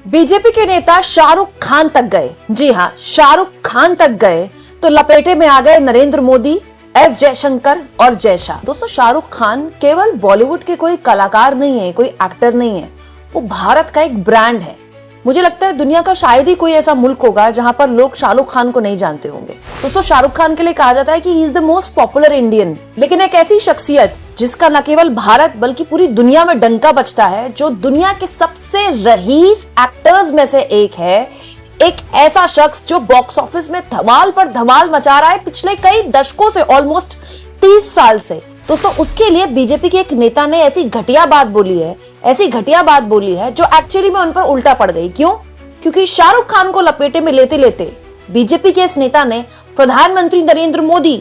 BJP के नेता शाहरुख खान तक गए। जी हाँ, शाहरुख खान तक गए तो लपेटे में आ गए नरेंद्र मोदी, एस जयशंकर और जय शाह। दोस्तों, शाहरुख खान केवल बॉलीवुड के कोई कलाकार नहीं है, कोई एक्टर नहीं है, वो भारत का एक ब्रांड है। मुझे लगता है दुनिया का शायद ही कोई ऐसा मुल्क होगा जहां पर लोग शाहरुख खान को नहीं जानते होंगे। दोस्तों, शाहरुख खान के लिए कहा जाता है कि he is the most popular Indian, लेकिन एक ऐसी शख्सियत जिसका न केवल भारत बल्कि पूरी दुनिया में डंका बजता है, जो दुनिया के सबसे रईस एक्टर्स में से एक है, एक ऐसा शख्स जो बॉक्स ऑफिस में धमाल पर धमाल मचा रहा है पिछले कई दशकों से, ऑलमोस्ट 30 साल से। दोस्तों, उसके लिए बीजेपी के एक नेता ने ऐसी घटिया बात बोली है जो एक्चुअली में उन पर उल्टा पड़ गई। क्यों? क्योंकि शाहरुख खान को लपेटे में लेते लेते बीजेपी के इस नेता ने प्रधानमंत्री नरेंद्र मोदी,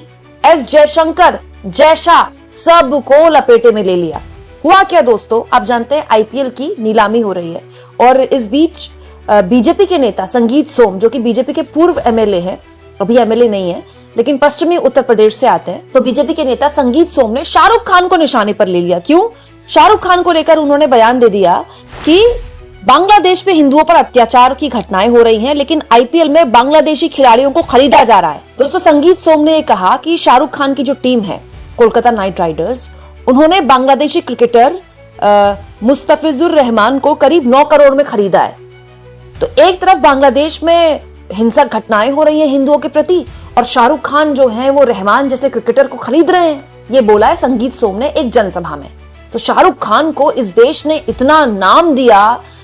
एस जयशंकर, जय शाह सबको लपेटे में ले लिया। हुआ क्या दोस्तों, आप जानते हैं आईपीएल की नीलामी हो रही है और इस बीच बीजेपी के नेता संगीत सोम, जो कि बीजेपी के पूर्व एमएलए हैं, अभी एमएलए नहीं है लेकिन पश्चिमी उत्तर प्रदेश से आते हैं, तो बीजेपी के नेता संगीत सोम ने शाहरुख खान को निशाने पर ले लिया। क्यों? शाहरुख खान को लेकर उन्होंने बयान दे दिया कि बांग्लादेश में हिंदुओं पर अत्याचार की घटनाएं हो रही हैं, लेकिन आईपीएल में बांग्लादेशी खिलाड़ियों को खरीदा जा रहा है। दोस्तों, संगीत सोम ने कहा कि शाहरुख खान की जो टीम है कोलकाता नाइट राइडर्स, उन्होंने बांग्लादेशी क्रिकेटर मुस्तफिजुर रहमान को करीब 9 करोड़ में खरीदा है। तो एक तरफ बांग्लादेश में हिंसक घटनाएं हो रही हैं हिंदुओं के प्रति, और शाहरुख खान जो हैं वो रहमान जैसे क्रिकेटर को खरीद रहे हैं। ये बोला है संगीत सोम ने एक जनसभा में। तो शाहरुख खान को इस देश ने इतना नाम दिया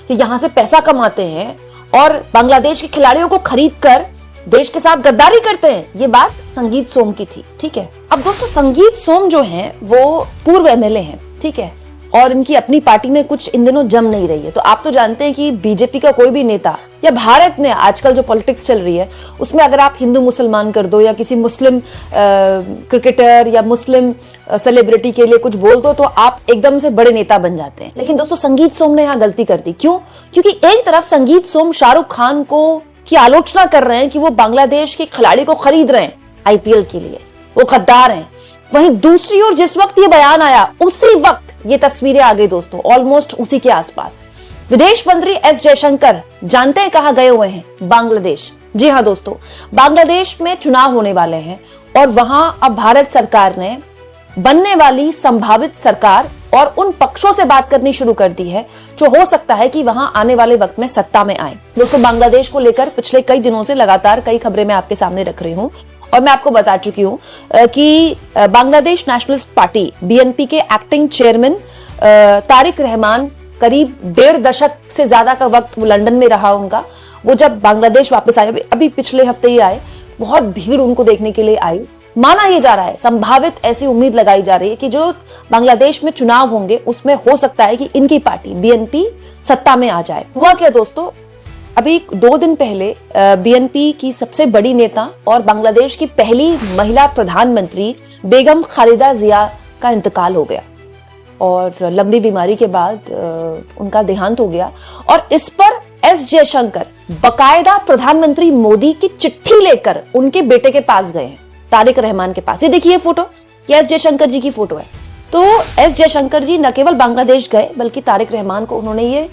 कि यहां से पैसा कमाते हैं और बांग्लादेश के खिलाड़ियों को खरीद कर देश के साथ गद्दारी करते हैं। ये बात संगीत सोम की थी, ठीक है। अब दोस्तों, संगीत सोम जो हैं वो पूर्व एमएलए हैं, ठीक है, और इनकी अपनी पार्टी में कुछ इन दिनों जम नहीं रही है। तो आप तो जानते हैं कि बीजेपी का कोई भी नेता या भारत में आजकल जो पॉलिटिक्स चल रही है उसमें अगर आप हिंदू मुसलमान कर दो या किसी मुस्लिम क्रिकेटर या मुस्लिम सेलिब्रिटी के लिए कुछ बोल दो तो आप एकदम से बड़े नेता बन जाते हैं। लेकिन दोस्तों, संगीत सोम ने यहाँ गलती कर दी। क्यों? क्योंकि एक तरफ संगीत सोम शाहरुख खान को की आलोचना कर रहे हैं कि वो बांग्लादेश के खिलाड़ी को खरीद रहे हैं आईपीएल के लिए, वो गद्दार हैं। वहीं दूसरी ओर जिस वक्त ये बयान आया उसी वक्त ये तस्वीरें आ गई दोस्तों, ऑलमोस्ट उसी के आसपास। विदेश मंत्री एस जयशंकर जानते हैं कहां गए हुए हैं? बांग्लादेश। जी हां दोस्तों, बांग्लादेश में चुनाव होने वाले हैं और वहां अब भारत सरकार ने बनने वाली संभावित सरकार और उन पक्षों से बात करनी शुरू कर दी है जो हो सकता है कि वहां आने वाले वक्त में सत्ता में आए। दोस्तों, बांग्लादेश को लेकर पिछले कई दिनों से लगातार कई खबरें मैं आपके सामने रख रही हूं और मैं आपको बता चुकी हूं कि बांग्लादेश नेशनलिस्ट पार्टी बीएनपी के एक्टिंग चेयरमैन तारिक रहमान करीब 1.5 दशक से ज्यादा का वक्त वो लंदन में रहा उनका। वो जब बांग्लादेश वापस आए, अभी पिछले हफ्ते ही आए, बहुत भीड़ उनको देखने के लिए आई। माना यह जा रहा है, संभावित ऐसी उम्मीद लगाई जा रही है कि जो बांग्लादेश में चुनाव होंगे उसमें हो सकता है कि इनकी पार्टी बीएनपी सत्ता में आ जाए। हुआ क्या दोस्तों, अभी 2 दिन पहले बीएनपी की सबसे बड़ी नेता और बांग्लादेश की पहली महिला प्रधानमंत्री बेगम खालिदा जिया का इंतकाल हो गया और लंबी बीमारी के बाद उनका देहांत हो गया। और इस पर एस जयशंकर बकायदा प्रधानमंत्री मोदी की चिट्ठी लेकर उनके बेटे के पास गए हैं, तारिक रहमान के पास। ये देखिए फोटो, ये एस जयशंकर जी की फोटो है। तो एस जयशंकर जी न केवल बांग्लादेश गए बल्कि तारिक रहमान को उन्होंने ये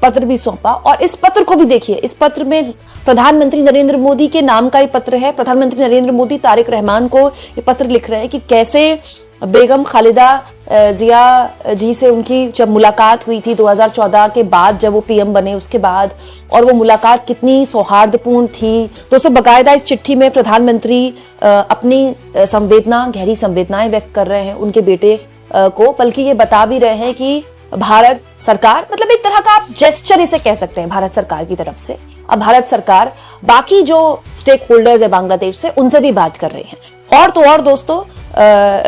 पत्र भी सौंपा। और इस पत्र को भी देखिए, इस पत्र में प्रधानमंत्री नरेंद्र मोदी के नाम का ये पत्र है। प्रधानमंत्री नरेंद्र मोदी तारिक रहमान को ये पत्र लिख रहे हैं कि कैसे बेगम खालिदा जिया जी से उनकी जब मुलाकात हुई थी 2014 के बाद, जब वो पीएम बने उसके बाद, और वो मुलाकात कितनी सौहार्दपूर्ण थी। दोस्तों, बकायदा इस चिट्ठी में प्रधानमंत्री अपनी संवेदना, गहरी संवेदनाएं व्यक्त कर रहे हैं उनके बेटे को, बल्कि ये बता भी रहे हैं कि भारत सरकार, मतलब एक तरह का आप जेस्चर इसे कह सकते हैं भारत सरकार की तरफ से, अब भारत सरकार बाकी जो स्टेक होल्डर्स है बांग्लादेश से उनसे भी बात कर रही है। और तो और दोस्तों,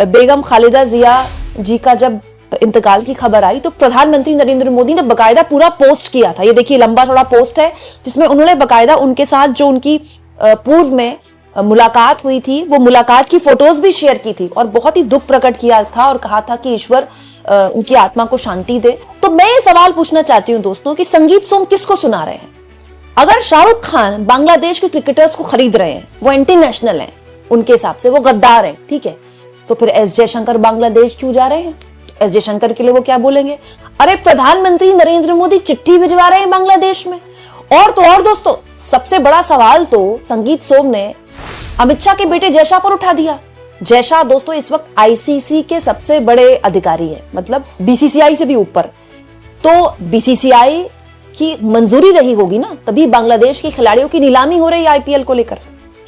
बेगम खालिदा जिया जी का जब इंतकाल की खबर आई तो प्रधानमंत्री नरेंद्र मोदी ने बकायदा पूरा पोस्ट किया था। ये देखिए, लंबा थोड़ा पोस्ट है जिसमें उन्होंने बकायदा उनके साथ जो उनकी पूर्व में मुलाकात हुई थी वो मुलाकात की फोटोज भी शेयर की थी और बहुत ही दुख प्रकट किया था और कहा था कि ईश्वर उनकी आत्मा को शांति दे। तो मैं ये सवाल पूछना चाहती हूँ दोस्तों कि संगीत सोम किसको सुना रहे हैं? अगर शाहरुख खान बांग्लादेश के क्रिकेटर्स को खरीद रहे हैं, वो एंटी नेशनल हैं, उनके हिसाब से वो गद्दार हैं, ठीक है, तो फिर एस जयशंकर बांग्लादेश क्यों जा रहे हैं? एस जयशंकर के लिए वो क्या बोलेंगे? अरे प्रधानमंत्री नरेंद्र मोदी चिट्ठी भिजवा रहे हैं बांग्लादेश में। और तो और दोस्तों, सबसे बड़ा सवाल तो संगीत सोम ने अमित शाह के बेटे जय शाह पर उठा दिया। जय शाह दोस्तों इस वक्त आईसीसी के सबसे बड़े अधिकारी हैं, मतलब बीसीसीआई से भी ऊपर। तो बीसीसीआई की मंजूरी रही होगी ना, तभी बांग्लादेश के खिलाड़ियों की नीलामी हो रही है आईपीएल को लेकर,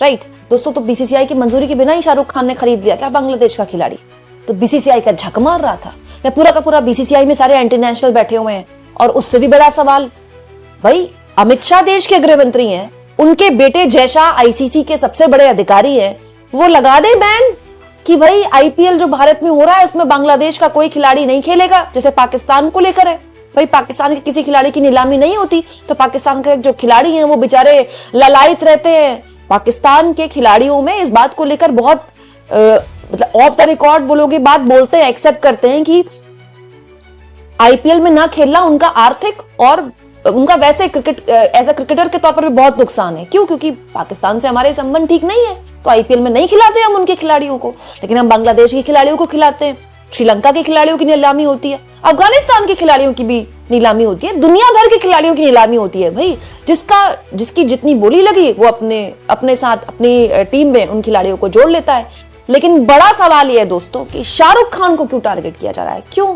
राइट दोस्तों। तो बीसीसीआई की मंजूरी के बिना ही शाहरुख खान ने खरीद लिया क्या बांग्लादेश का खिलाड़ी? तो बीसीसीआई का झक मार रहा था या पूरा का पूरा बीसीसीआई में सारे इंटरनेशनल बैठे हुए हैं? और उससे भी बड़ा सवाल, भाई अमित शाह देश के गृह मंत्री हैं, उनके बेटे जय शाह आईसीसी के सबसे बड़े अधिकारी हैं, वो लगा दे बैन कि भाई आईपीएल जो भारत में हो रहा है उसमें बांग्लादेश का कोई खिलाड़ी नहीं खेलेगा, जैसे पाकिस्तान को लेकर है। भाई पाकिस्तान के किसी खिलाड़ी की नीलामी नहीं होती तो पाकिस्तान के जो खिलाड़ी हैं वो बेचारे ललायित रहते हैं। पाकिस्तान के खिलाड़ियों में इस बात को लेकर बहुत मतलब ऑफ द रिकॉर्ड वो लोग ये बात बोलते हैं, एक्सेप्ट करते हैं कि आईपीएल में ना खेलना उनका आर्थिक और उनका वैसे क्रिकेट एज अ क्रिकेटर के तौर पर भी बहुत नुकसान है। क्यों? क्योंकि पाकिस्तान से हमारे संबंध ठीक नहीं है, तो आईपीएल में नहीं खिलाते हम उनके खिलाड़ियों को, लेकिन हम बांग्लादेश के खिलाड़ियों को खिलाते हैं। श्रीलंका के खिलाड़ियों की नीलामी होती है, अफगानिस्तान के खिलाड़ियों की भी नीलामी होती है, दुनिया भर के खिलाड़ियों की नीलामी होती है। भाई जिसकी जितनी बोली लगी वो अपने साथ अपनी टीम में उन खिलाड़ियों को जोड़ लेता है। लेकिन बड़ा सवाल यह है दोस्तों कि शाहरुख खान को क्यों टारगेट किया जा रहा है? क्यों?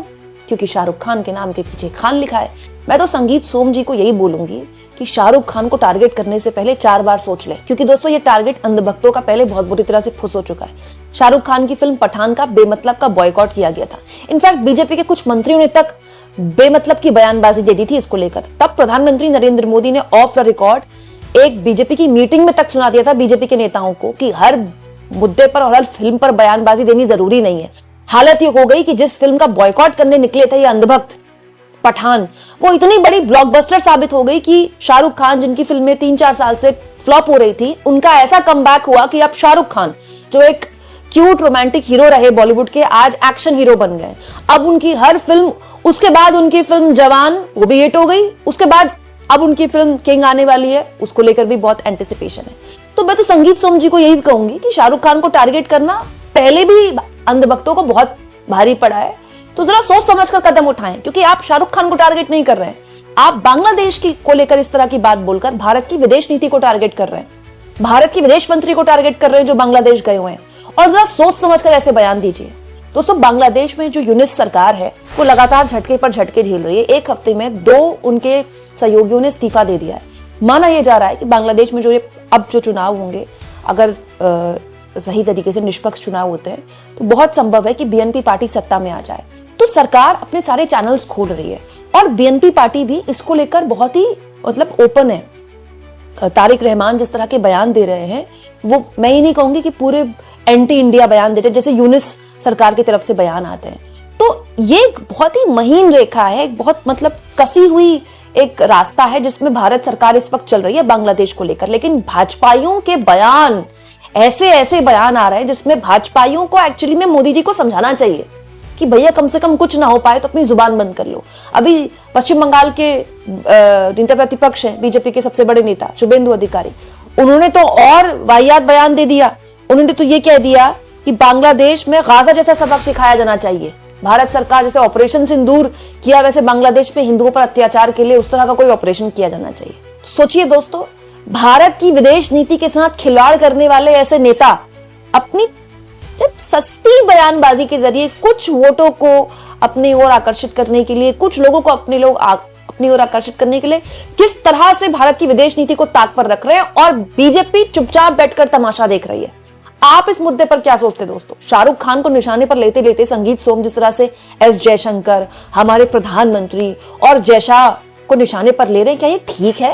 क्योंकि शाहरुख खान के नाम के पीछे खान लिखा है। मैं तो संगीत सोम जी को यही बोलूंगी कि शाहरुख खान को टारगेट करने से पहले 4 बार सोच ले, क्योंकि दोस्तों ये टारगेट अंधभक्तों का पहले बहुत बुरी तरह से फुस हो चुका है। शाहरुख खान की फिल्म पठान का बेमतलब का बॉयकॉट किया गया था। इनफैक्ट बीजेपी के कुछ मंत्रियों ने तक बेमतलब की बयानबाजी दे दी थी इसको लेकर। तब प्रधानमंत्री नरेंद्र मोदी ने ऑफ द रिकॉर्ड एक बीजेपी की मीटिंग में तक सुना दिया था बीजेपी के नेताओं को कि हर मुद्दे पर और हर फिल्म पर बयानबाजी देनी जरूरी नहीं है। हालत ये हो गई कि जिस फिल्म का बॉयकॉट करने निकले थे ये अंधभक्त पठान, वो इतनी बड़ी ब्लॉकबस्टर साबित हो गई कि शाहरुख खान जिनकी फिल्में 3-4 साल से फ्लॉप हो रही थी, उनका ऐसा कमबैक हुआ कि अब शाहरुख खान जो एक क्यूट रोमांटिक हीरो रहे बॉलीवुड के, आज एक्शन हीरो बन गए। अब उनकी हर फिल्म, उसके बाद उनकी फिल्म जवान वो भी हिट हो गई, उसके बाद अब उनकी फिल्म किंग आने वाली है, उसको लेकर भी बहुत एंटिसिपेशन है। तो मैं तो संगीत सोम जी को यही कहूंगी कि शाहरुख खान को टारगेट करना पहले भी अंधभक्तों को बहुत भारी पड़ा है, तो जरा सोच समझकर कदम उठाएं, क्योंकि आप शाहरुख खान को टारगेट नहीं कर रहे हैं, आप बांग्लादेश की को लेकर इस तरह की बात बोलकर भारत की विदेश नीति को टारगेट कर रहे हैं, भारत की विदेश मंत्री को टारगेट कर रहे हैं जो बांग्लादेश गए हुए हैं। और जरा सोच समझकर ऐसे बयान दीजिए। दोस्तों बांग्लादेश में जो यूनिस सरकार है वो लगातार झटके पर झटके झेल रही है। एक हफ्ते में 2 उनके सहयोगियों ने इस्तीफा दे दिया है। माना यह जा रहा है कि बांग्लादेश में जो चुनाव होंगे, अगर सही तरीके से निष्पक्ष चुनाव होते हैं तो बहुत संभव है कि बीएनपी पार्टी सत्ता में आ जाए। तो सरकार अपने सारे चैनल्स खोल रही है और बीएनपी पार्टी भी इसको लेकर बहुत ही मतलब ओपन है। तारिक रहमान जिस तरह के बयान दे रहे हैं वो मैं ये नहीं कहूंगी कि पूरे एंटी इंडिया बयान दे रहे हैं, जैसे यूनिस सरकार की तरफ से बयान आते हैं। तो ये एक बहुत ही महीन रेखा है, एक बहुत मतलब कसी हुई एक रास्ता है जिसमें भारत सरकार इस वक्त चल रही है बांग्लादेश को लेकर। लेकिन भाजपाइयों के बयान, ऐसे बयान आ रहे हैं जिसमें भाजपाइयों को एक्चुअली में मोदी जी को समझाना चाहिए कि भैया कम से कम कुछ ना हो पाए तो अपनी जुबान बंद कर लो। अभी पश्चिम बंगाल के नेता प्रतिपक्ष हैं बीजेपी के सबसे बड़े नेता शुभेंदु अधिकारी, उन्होंने तो और वाहियात बयान दे दिया। उन्होंने तो ये कह दिया कि बांग्लादेश में गाजा जैसा सबक सिखाया जाना चाहिए। भारत सरकार जैसे ऑपरेशन सिंदूर किया वैसे बांग्लादेश में हिंदुओं पर अत्याचार के लिए उस तरह का कोई ऑपरेशन किया जाना चाहिए। सोचिए दोस्तों, भारत की विदेश नीति के साथ खिलवाड़ करने वाले ऐसे नेता अपनी सस्ती बयानबाजी के जरिए कुछ वोटों को अपनी ओर आकर्षित करने के लिए, कुछ लोगों को अपनी ओर आकर्षित करने के लिए किस तरह से भारत की विदेश नीति को ताक पर रख रहे हैं और बीजेपी चुपचाप बैठकर तमाशा देख रही है। आप इस मुद्दे पर क्या सोचते दोस्तों? शाहरुख खान को निशाने पर लेते लेते संगीत सोम जिस तरह से एस जयशंकर, हमारे प्रधानमंत्री और जय शाह को निशाने पर ले रहे हैं, क्या ये ठीक है?